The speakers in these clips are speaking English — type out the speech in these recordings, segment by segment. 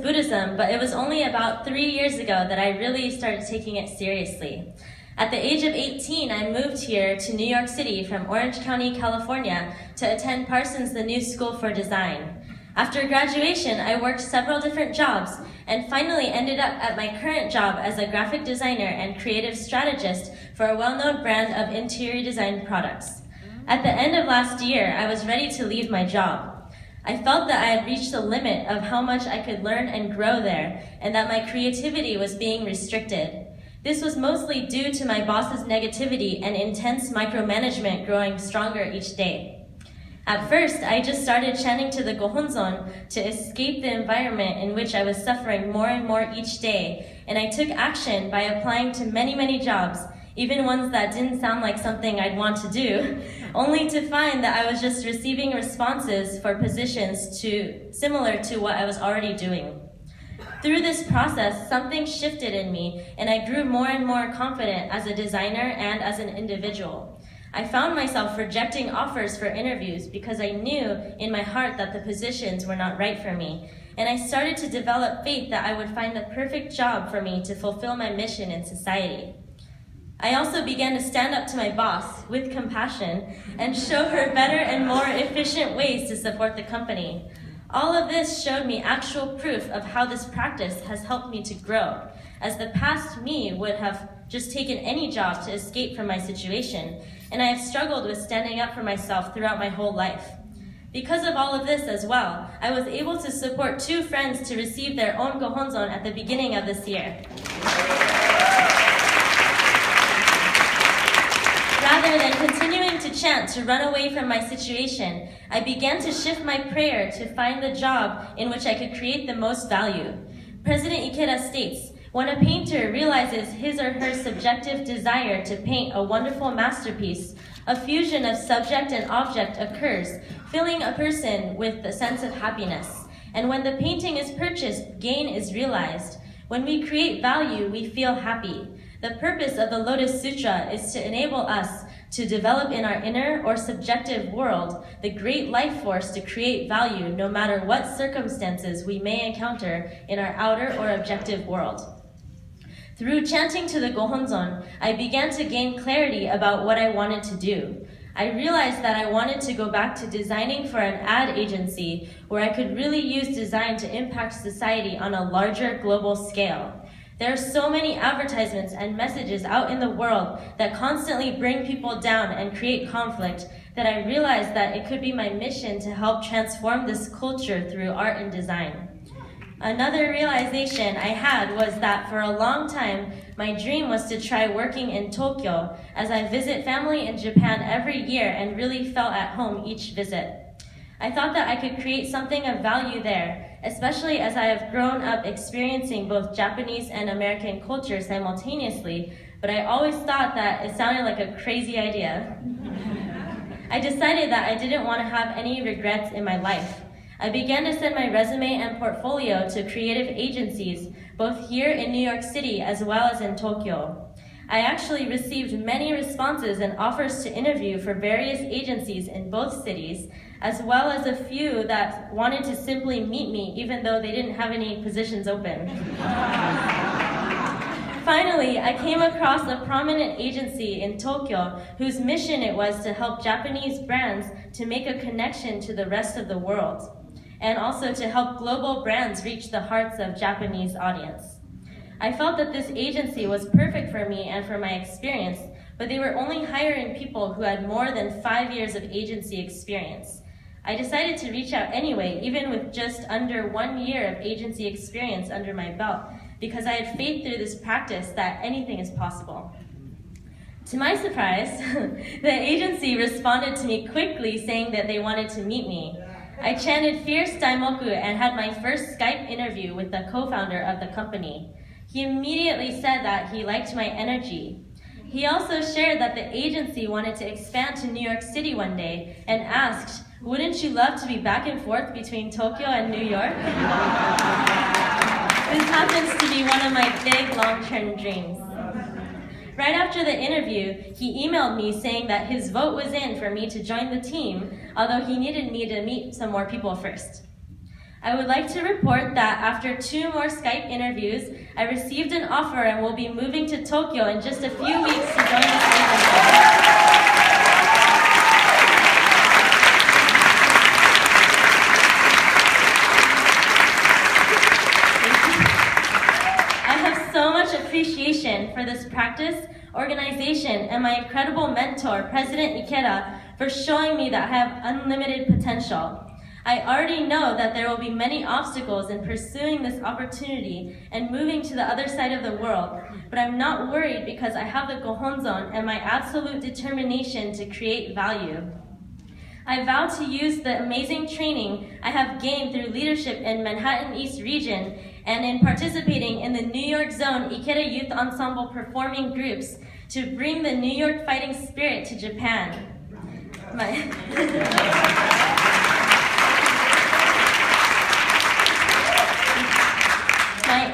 Buddhism, but it was only about 3 years ago that I really started taking it seriously. At the age of 18, I moved here to New York City from Orange County, California, to attend Parsons, the New School for Design. After graduation, I worked several different jobs and finally ended up at my current job as a graphic designer and creative strategist for a well-known brand of interior design products. At the end of last year, I was ready to leave my job. I felt that I had reached the limit of how much I could learn and grow there, and that my creativity was being restricted. This was mostly due to my boss's negativity and intense micromanagement growing stronger each day. At first, I just started chanting to the Gohonzon to escape the environment in which I was suffering more and more each day, and I took action by applying to many jobs, even ones that didn't sound like something I'd want to do, only to find that I was just receiving responses for positions similar to what I was already doing. Through this process, something shifted in me, and I grew more and more confident as a designer and as an individual. I found myself rejecting offers for interviews because I knew in my heart that the positions were not right for me, and I started to develop faith that I would find the perfect job for me to fulfill my mission in society. I also began to stand up to my boss with compassion and show her better and more efficient ways to support the company. All of this showed me actual proof of how this practice has helped me to grow, as the past me would have just taken any job to escape from my situation, and I have struggled with standing up for myself throughout my whole life. Because of all of this as well, I was able to support 2 friends to receive their own Gohonzon at the beginning of this year. Rather than continuing to chant to run away from my situation, I began to shift my prayer to find the job in which I could create the most value. President Ikeda states, "When a painter realizes his or her subjective desire to paint a wonderful masterpiece, a fusion of subject and object occurs, filling a person with a sense of happiness. And when the painting is purchased, gain is realized. When we create value, we feel happy. The purpose of the Lotus Sutra is to enable us to develop in our inner or subjective world the great life force to create value no matter what circumstances we may encounter in our outer or objective world." Through chanting to the Gohonzon, I began to gain clarity about what I wanted to do. I realized that I wanted to go back to designing for an ad agency where I could really use design to impact society on a larger global scale. There are so many advertisements and messages out in the world that constantly bring people down and create conflict that I realized that it could be my mission to help transform this culture through art and design. Another realization I had was that for a long time, my dream was to try working in Tokyo, as I visit family in Japan every year and really felt at home each visit. I thought that I could create something of value there, especially as I have grown up experiencing both Japanese and American culture simultaneously, but I always thought that it sounded like a crazy idea. I decided that I didn't want to have any regrets in my life. I began to send my resume and portfolio to creative agencies, both here in New York City as well as in Tokyo. I actually received many responses and offers to interview for various agencies in both cities, as well as a few that wanted to simply meet me even though they didn't have any positions open. Finally, I came across a prominent agency in Tokyo whose mission it was to help Japanese brands to make a connection to the rest of the world, and also to help global brands reach the hearts of Japanese audience. I felt that this agency was perfect for me and for my experience, but they were only hiring people who had more than 5 years of agency experience. I decided to reach out anyway, even with just under 1 year of agency experience under my belt, because I had faith through this practice that anything is possible. To my surprise, the agency responded to me quickly saying that they wanted to meet me. I chanted Fierce Daimoku and had my first Skype interview with the co-founder of the company. He immediately said that he liked my energy. He also shared that the agency wanted to expand to New York City one day and asked, "Wouldn't you love to be back and forth between Tokyo and New York?" This happens to be one of my big long-term dreams. Right after the interview, he emailed me saying that his vote was in for me to join the team, although he needed me to meet some more people first. I would like to report that after 2 more Skype interviews, I received an offer and will be moving to Tokyo in just a few weeks to join this agency. So much appreciation for this practice, organization, and my incredible mentor, President Ikeda, for showing me that I have unlimited potential. I already know that there will be many obstacles in pursuing this opportunity and moving to the other side of the world, but I'm not worried because I have the Gohonzon and my absolute determination to create value. I vow to use the amazing training I have gained through leadership in Manhattan East region and in participating in the New York Zone Ikeda Youth Ensemble performing groups to bring the New York fighting spirit to Japan. My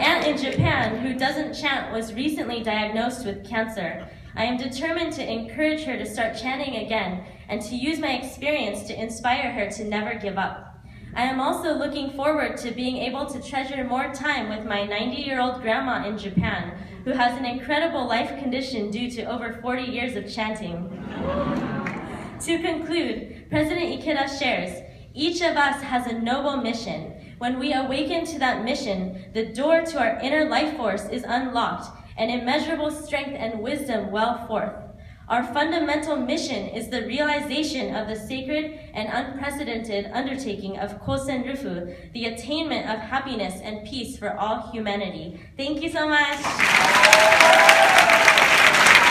aunt in Japan, who doesn't chant, was recently diagnosed with cancer. I am determined to encourage her to start chanting again and to use my experience to inspire her to never give up. I am also looking forward to being able to treasure more time with my 90-year-old grandma in Japan, who has an incredible life condition due to over 40 years of chanting. To conclude, President Ikeda shares, each of us has a noble mission. When we awaken to that mission, the door to our inner life force is unlocked, and immeasurable strength and wisdom well forth. Our fundamental mission is the realization of the sacred and unprecedented undertaking of Kosen Rufu, the attainment of happiness and peace for all humanity. Thank you so much.